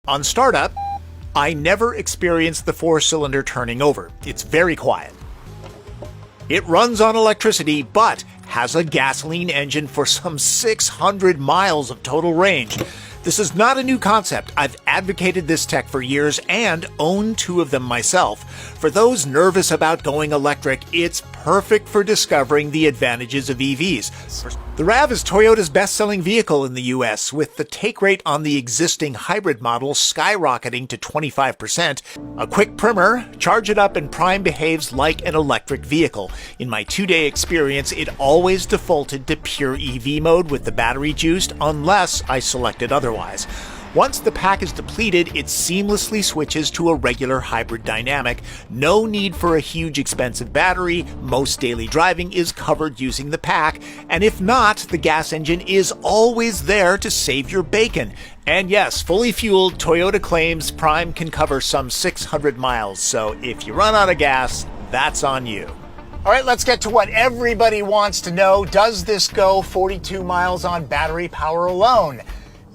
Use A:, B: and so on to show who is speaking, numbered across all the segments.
A: On startup, I never experienced the four-cylinder turning over. It's very quiet. It runs on electricity, but has a gasoline engine for some 600 miles of total range. This is not a new concept. I've advocated this tech for years and own two of them myself. For those nervous about going electric, it's perfect for discovering the advantages of EVs. The RAV is Toyota's best-selling vehicle in the US, with the take rate on the existing hybrid model skyrocketing to 25%. A quick primer, charge it up and Prime behaves like an electric vehicle. In my 2-day experience, it always defaulted to pure EV mode with the battery juiced, unless I selected otherwise. Once the pack is depleted, it seamlessly switches to a regular hybrid dynamic. No need for a huge expensive battery, most daily driving is covered using the pack, and if not, the gas engine is always there to save your bacon. And yes, fully fueled, Toyota claims Prime can cover some 600 miles, so if you run out of gas, that's on you. All right, let's get to what everybody wants to know. Does this go 42 miles on battery power alone?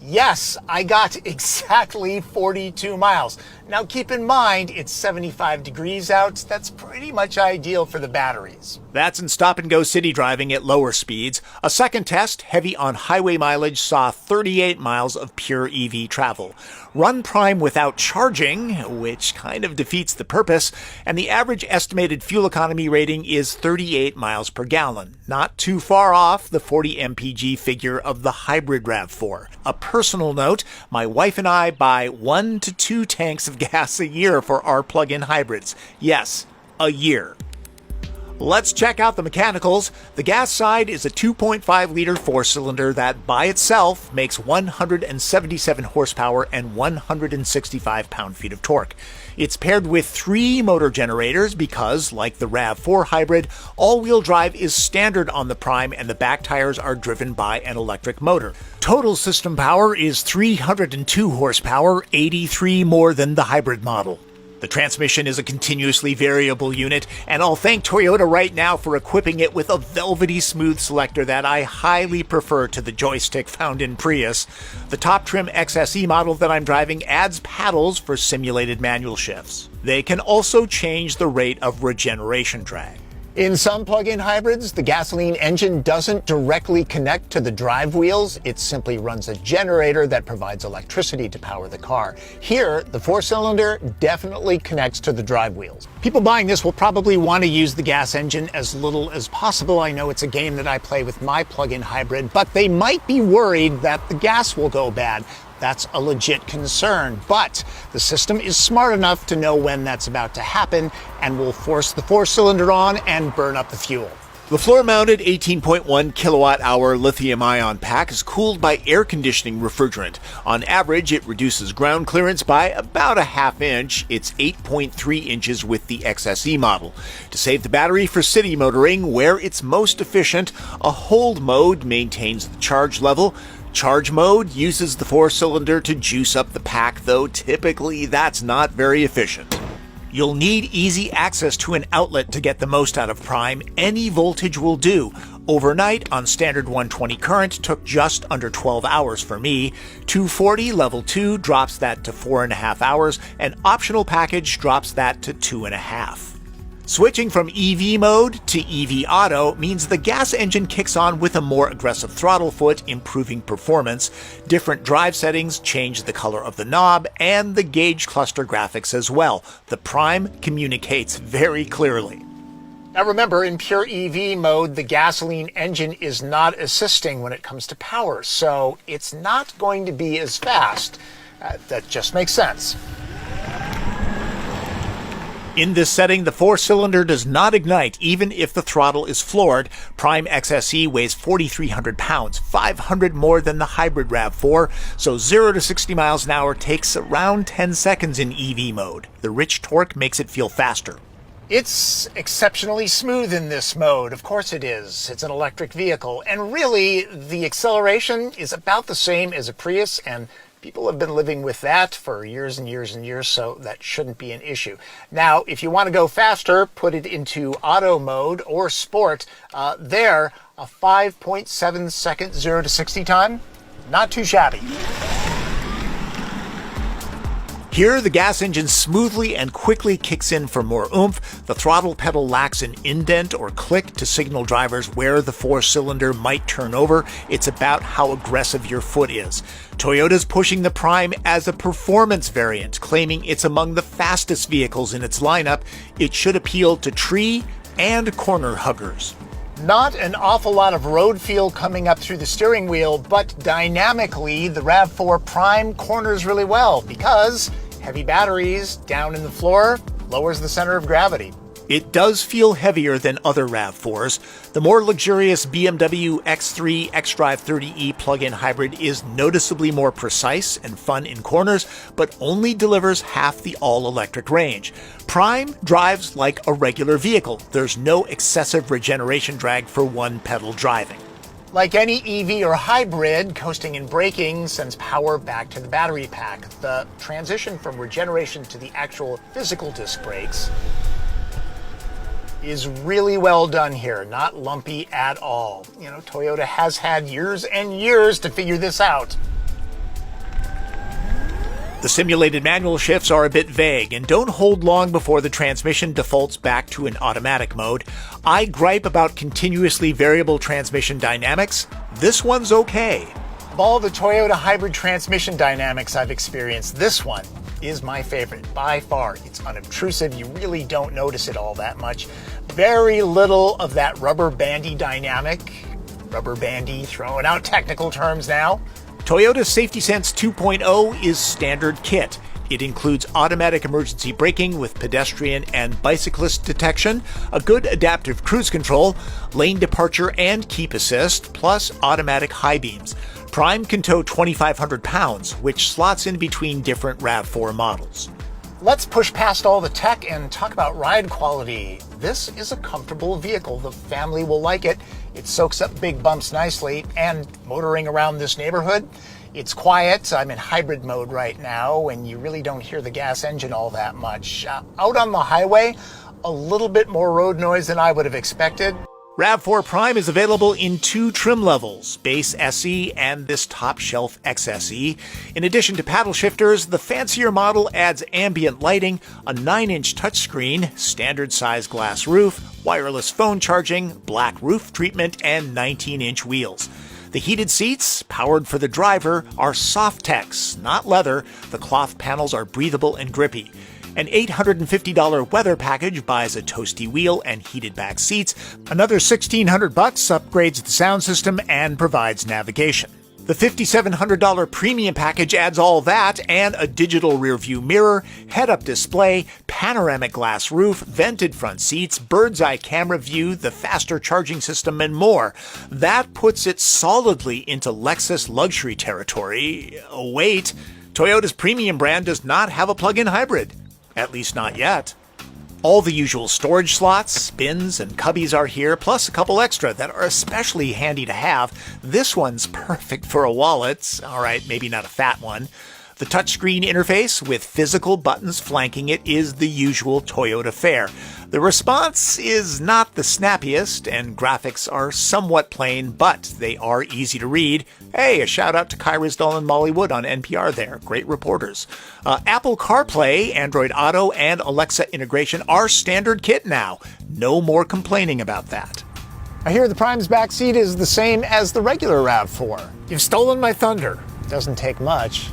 A: Yes, I got exactly 42 miles. Now keep in mind, it's 75 degrees out. That's pretty much ideal for the batteries. That's in stop-and-go city driving at lower speeds. A second test, heavy on highway mileage, saw 38 miles of pure EV travel. Run Prime without charging, which kind of defeats the purpose, and the average estimated fuel economy rating is 38 miles per gallon. Not too far off the 40 mpg figure of the hybrid RAV4. A personal note, my wife and I buy 1 to 2 tanks of gas a year for our plug-in hybrids. Yes, a year. Let's check out the mechanicals. The gas side is a 2.5-liter four-cylinder that by itself makes 177 horsepower and 165 pound-feet of torque. It's paired with 3 motor generators because, like the RAV4 hybrid, all-wheel drive is standard on the Prime and the back tires are driven by an electric motor. Total system power is 302 horsepower, 83 more than the hybrid model. The transmission is a continuously variable unit, and I'll thank Toyota right now for equipping it with a velvety smooth selector that I highly prefer to the joystick found in Prius. The top trim XSE model that I'm driving adds paddles for simulated manual shifts. They can also change the rate of regeneration drag. In some plug-in hybrids, the gasoline engine doesn't directly connect to the drive wheels. It simply runs a generator that provides electricity to power the car. Here, the four-cylinder definitely connects to the drive wheels. People buying this will probably want to use the gas engine as little as possible. I know it's a game that I play with my plug-in hybrid, but they might be worried that the gas will go bad. That's a legit concern, but the system is smart enough to know when that's about to happen and will force the four-cylinder on and burn up the fuel. The floor-mounted 18.1 kilowatt-hour lithium-ion pack is cooled by air conditioning refrigerant. On average, it reduces ground clearance by about a half inch. It's 8.3 inches with the XSE model. To save the battery for city motoring, where it's most efficient, a hold mode maintains the charge level. Charge mode uses the four-cylinder to juice up the pack, though typically that's not very efficient. You'll need easy access to an outlet to get the most out of Prime. Any voltage will do. Overnight on standard 120 current took just under 12 hours for me. 240 level 2 drops that to 4.5 hours, and optional package drops that to 2.5. Switching from EV mode to EV Auto means the gas engine kicks on with a more aggressive throttle foot, improving performance. Different drive settings change the color of the knob and the gauge cluster graphics as well. The Prime communicates very clearly. Now remember, in pure EV mode, the gasoline engine is not assisting when it comes to power, so it's not going to be as fast. That just makes sense. In this setting, the four-cylinder does not ignite even if the throttle is floored. Prime XSE weighs 4,300 pounds, 500 more than the hybrid RAV4, so 0 to 60 miles an hour takes around 10 seconds in EV mode. The rich torque makes it feel faster. It's exceptionally smooth in this mode. Of course it is. It's an electric vehicle. And really, the acceleration is about the same as a Prius, and people have been living with that for years and years and years, so that shouldn't be an issue. Now, if you want to go faster, put it into auto mode or sport. There, a 5.7 second 0 to 60 time, not too shabby. Here, the gas engine smoothly and quickly kicks in for more oomph. The throttle pedal lacks an indent or click to signal drivers where the four-cylinder might turn over. It's about how aggressive your foot is. Toyota's pushing the Prime as a performance variant, claiming it's among the fastest vehicles in its lineup. It should appeal to tree and corner huggers. Not an awful lot of road feel coming up through the steering wheel, but dynamically, the RAV4 Prime corners really well because heavy batteries down in the floor lowers the center of gravity. It does feel heavier than other RAV4s. The more luxurious BMW X3 xDrive 30e plug-in hybrid is noticeably more precise and fun in corners, but only delivers half the all-electric range. Prime drives like a regular vehicle. There's no excessive regeneration drag for one-pedal driving. Like any EV or hybrid, coasting and braking sends power back to the battery pack. The transition from regeneration to the actual physical disc brakes is really well done here, not lumpy at all. You know, Toyota has had years and years to figure this out. The simulated manual shifts are a bit vague and don't hold long before the transmission defaults back to an automatic mode. I gripe about continuously variable transmission dynamics. This one's okay. Of all the Toyota hybrid transmission dynamics I've experienced, this one is my favorite by far. It's unobtrusive. You really don't notice it all that much. Very little of that rubber bandy dynamic. Rubber bandy, throwing out technical terms now. Toyota's SafetySense 2.0 is standard kit. It includes automatic emergency braking with pedestrian and bicyclist detection, a good adaptive cruise control, lane departure and keep assist, plus automatic high beams. Prime can tow 2,500 pounds, which slots in between different RAV4 models. Let's push past all the tech and talk about ride quality. This is a comfortable vehicle. The family will like it. It soaks up big bumps nicely, and motoring around this neighborhood, it's quiet. I'm in hybrid mode right now, and you really don't hear the gas engine all that much. Out on the highway, a little bit more road noise than I would have expected. RAV4 Prime is available in two trim levels, Base SE and this top shelf XSE. In addition to paddle shifters, the fancier model adds ambient lighting, a 9-inch touchscreen, standard size glass roof, wireless phone charging, black roof treatment, and 19-inch wheels. The heated seats, powered for the driver, are Softex, not leather. The cloth panels are breathable and grippy. An $850 weather package buys a toasty wheel and heated back seats. Another $1,600 upgrades the sound system and provides navigation. The $5,700 premium package adds all that and a digital rearview mirror, head-up display, panoramic glass roof, vented front seats, bird's-eye camera view, the faster charging system, and more. That puts it solidly into Lexus luxury territory. Oh, wait, Toyota's premium brand does not have a plug-in hybrid. At least not yet. All the usual storage slots, bins, and cubbies are here, plus a couple extra that are especially handy to have. This one's perfect for a wallet. All right, maybe not a fat one. The touchscreen interface with physical buttons flanking it is the usual Toyota fare. The response is not the snappiest, and graphics are somewhat plain, but they are easy to read. Hey, a shout out to Kai Risdall and Molly Wood on NPR there. Great reporters. Apple CarPlay, Android Auto, and Alexa integration are standard kit now. No more complaining about that. I hear the Prime's backseat is the same as the regular RAV4. You've stolen my thunder. Doesn't take much.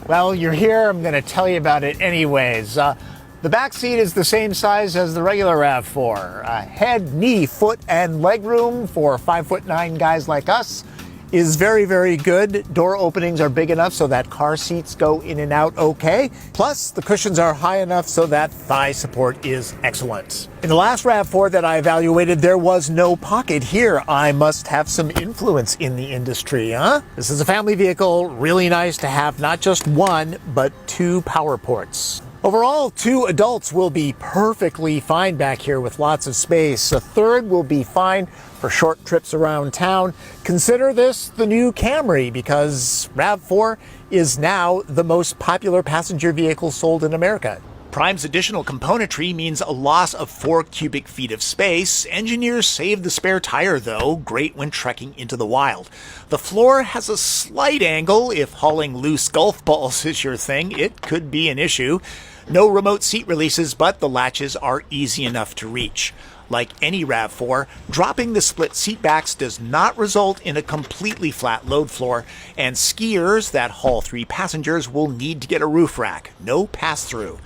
A: Well, you're here. I'm going to tell you about it anyways. The back seat is the same size as the regular RAV4. Head, knee, foot, and leg room for 5'9" guys like us is very, very good. Door openings are big enough so that car seats go in and out okay. Plus, the cushions are high enough so that thigh support is excellent. In the last RAV4 that I evaluated, there was no pocket. Here, I must have some influence in the industry, huh? This is a family vehicle, really nice to have not just one, but two power ports. Overall, 2 adults will be perfectly fine back here with lots of space. A third will be fine for short trips around town. Consider this the new Camry because RAV4 is now the most popular passenger vehicle sold in America. Prime's additional componentry means a loss of 4 cubic feet of space. Engineers save the spare tire, though, great when trekking into the wild. The floor has a slight angle. If hauling loose golf balls is your thing, it could be an issue. No remote seat releases, but the latches are easy enough to reach. Like any RAV4, dropping the split seat backs does not result in a completely flat load floor, and skiers that haul 3 passengers will need to get a roof rack. No pass-through.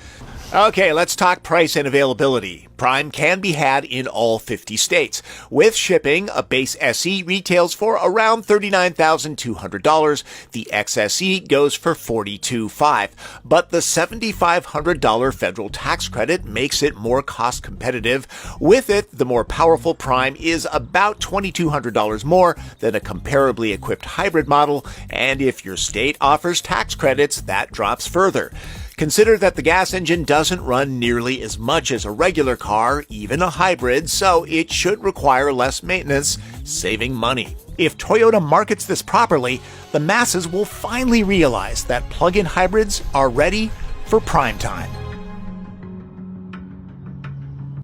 A: Okay, let's talk price and availability. Prime can be had in all 50 states. With shipping, a base SE retails for around $39,200. The XSE goes for $42,500. But the $7,500 federal tax credit makes it more cost competitive. With it, the more powerful Prime is about $2,200 more than a comparably equipped hybrid model, and if your state offers tax credits, that drops further. Consider that the gas engine doesn't run nearly as much as a regular car, even a hybrid, so it should require less maintenance, saving money. If Toyota markets this properly, the masses will finally realize that plug-in hybrids are ready for prime time.